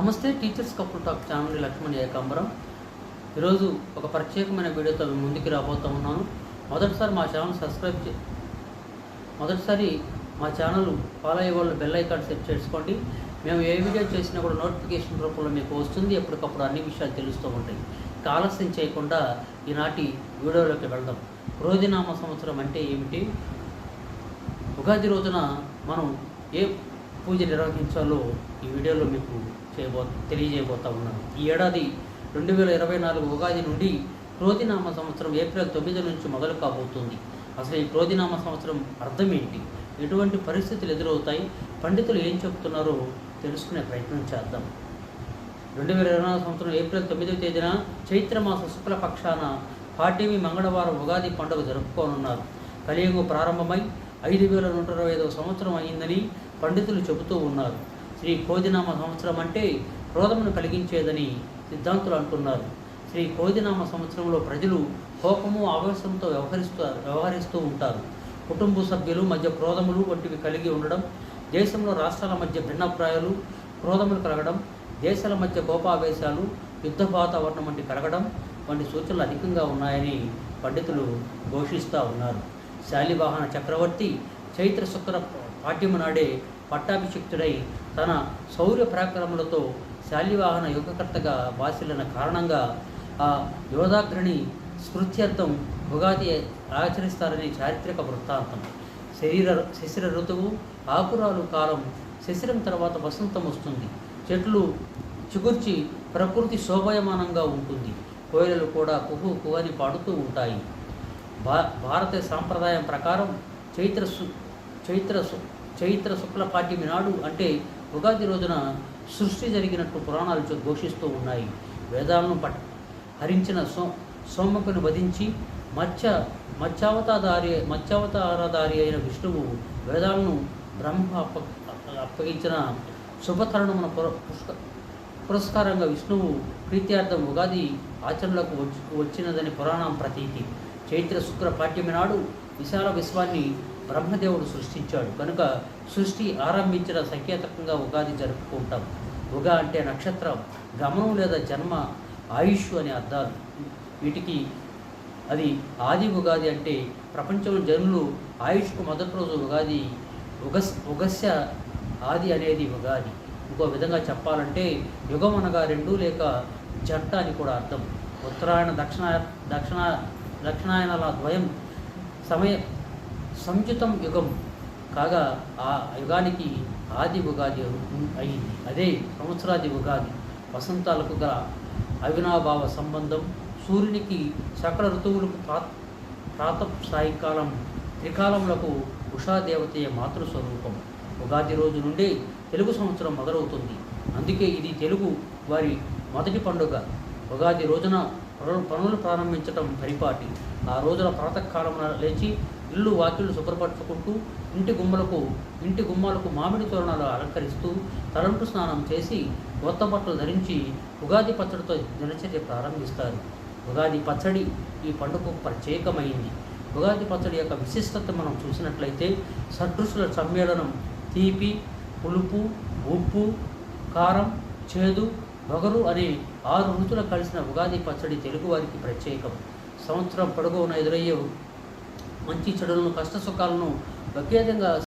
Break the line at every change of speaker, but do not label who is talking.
నమస్తే teachers couple talk channel Lakshman Ekambaram. ఈరోజు ఒక ప్రత్యేకమైన వీడియోతో ముందుకు రాబోతూ ఉన్నాను. మొదటిసారి మా ఛానల్ ఫాలో అయ్యే వాళ్ళు బెల్ ఐకాన్ సెట్ చేసుకోండి. మేము ఏ వీడియో చేసినా కూడా నోటిఫికేషన్ రూపంలో మీకు వస్తుంది. ఎప్పటికప్పుడు అన్ని విషయాలు తెలుస్తూ ఉంటాయి. ఆలస్యం చేయకుండా ఈనాటి వీడియోలోకి వెళ్దాం. క్రోధినామ సంవత్సరం అంటే ఏమిటి? ఉగాది రోజున మనం ఏ పూజ నిర్వహించాలో ఈ వీడియోలో మీకు తెలియజేయబోతా ఉన్నాను. ఈ ఏడాది 2024 ఉగాది నుండి క్రోధినామ సంవత్సరం ఏప్రిల్ 9 నుంచి మొదలు కాబోతుంది. అసలు ఈ క్రోధినామ సంవత్సరం అర్థం ఏంటి, ఎటువంటి పరిస్థితులు ఎదురవుతాయి, పండితులు ఏం చెప్తున్నారో తెలుసుకునే ప్రయత్నం చేద్దాం. 2024 సంవత్సరం ఏప్రిల్ 9వ తేదీన చైత్రమాస శుక్లపక్షాన పాడ్యమి మంగళవారం ఉగాది పండుగ జరుపుకోనున్నారు. కలియుగం ప్రారంభమై 5125వ సంవత్సరం అయిందని పండితులు చెబుతూ ఉన్నారు. శ్రీ క్రోధినామ సంవత్సరం అంటే క్రోధమును కలిగించేదని సిద్ధాంతులు అంటున్నారు. శ్రీ క్రోధినామ సంవత్సరంలో ప్రజలు కోపము ఆవేశంతో వ్యవహరిస్తూ ఉంటారు. కుటుంబ సభ్యులు మధ్య క్రోధములు వంటివి కలిగి ఉండడం, దేశంలో రాష్ట్రాల మధ్య భిన్నాభిప్రాయాలు, క్రోధములు కలగడం, దేశాల మధ్య కోపావేశాలు, యుద్ధ వాతావరణం వంటి కలగడం వంటి సూచనలు అధికంగా ఉన్నాయని పండితులు ఘోషిస్తూ ఉన్నారు. శాలివాహన చక్రవర్తి చైత్ర శుక్ర పాడ్యము నాడే పట్టాభిషిక్తుడై తన శౌర్య పరాక్రమలతో శాలివాహన యుగకర్తగా బాసిల్లిన కారణంగా ఆ యోధాగ్రణి స్మృత్యర్థం ఉగాది ఆచరిస్తారని చారిత్రక వృత్తాంతం. శిశిర ఋతువు, ఆకురాలు కాలం, శిశిరం తర్వాత వసంతం వస్తుంది. చెట్లు చిగుర్చి ప్రకృతి శోభయమానంగా ఉంటుంది. కోయిలలు కూడా కుహు అని పాడుతూ ఉంటాయి. భారతీయ సాంప్రదాయం ప్రకారం చైత్ర శుక్ల పాడ్యమి నాడు అంటే ఉగాది రోజున సృష్టి జరిగినట్టు పురాణాలు ఘోషిస్తూ ఉన్నాయి. వేదాలను హరించిన సోమకుని వధించి మత్స్యావతారధారి అయిన విష్ణువు వేదాలను బ్రహ్మ అప్పగించిన శుభతరుణమున పురస్కారంగా విష్ణువు ప్రీత్యార్థం ఉగాది ఆచరణలకు వచ్చినదని పురాణం ప్రతీతి. చైత్ర శుక్ర పాడ్యమి నాడు విశాల విశ్వాన్ని బ్రహ్మదేవుడు సృష్టించాడు కనుక సృష్టి ఆరంభించిన సంకేతకంగా ఉగాది జరుపుకుంటాం. ఉగా అంటే నక్షత్రం, గమనం లేదా జన్మ, ఆయుష్ అనే అర్థాలు. వీటికి అది ఆది ఉగాది అంటే ప్రపంచంలో జనులు ఆయుష్కు మొదటి రోజు ఉగాది. ఉగస్య ఆది అనేది ఉగాది. ఇంకో విధంగా చెప్పాలంటే యుగం అనగా రెండు లేక జంట అని కూడా అర్థం. ఉత్తరాయణ దక్షిణాయనాల ద్వయం సంయుతం యుగం కాగా ఆ యుగానికి ఆది ఉగాది అయింది. అదే సంవత్సరాది ఉగాది. వసంతాలకు గల అవినాభావ సంబంధం, సూర్యునికి సకల ఋతువులకు సాయంకాలం త్రికాలములకు ఉషాదేవతయ మాతృస్వరూపం. ఉగాది రోజు నుండే తెలుగు సంవత్సరం మొదలవుతుంది. అందుకే ఇది తెలుగు వారి మొదటి పండుగ. ఉగాది రోజున పనులు ప్రారంభించటం పరిపాటి. ఆ రోజున ప్రాతకాలమున లేచి ఇల్లు వాకిళ్ళు శుభ్రపరచుకుంటూ ఇంటి గుమ్మాలకు మామిడి తోరణాలు అలంకరిస్తూ తలంటు స్నానం చేసి కొత్త బట్టలు ధరించి ఉగాది పచ్చడితో దినచర్య ప్రారంభిస్తారు. ఉగాది పచ్చడి ఈ పండుగకు ప్రత్యేకమైంది. ఉగాది పచ్చడి యొక్క విశిష్టత మనం చూసినట్లయితే షడ్రుచుల సమ్మేళనం, తీపి, పులుపు, ఉప్పు, కారం, చేదు, వగరు అనే 6 రుచులు కలిసిన ఉగాది పచ్చడి తెలుగువారికి ప్రత్యేకం. సంవత్సరం పొడవునా ఎదురయ్యే మంచి చెడులను, కష్ట సుఖాలను ఒకే విధంగా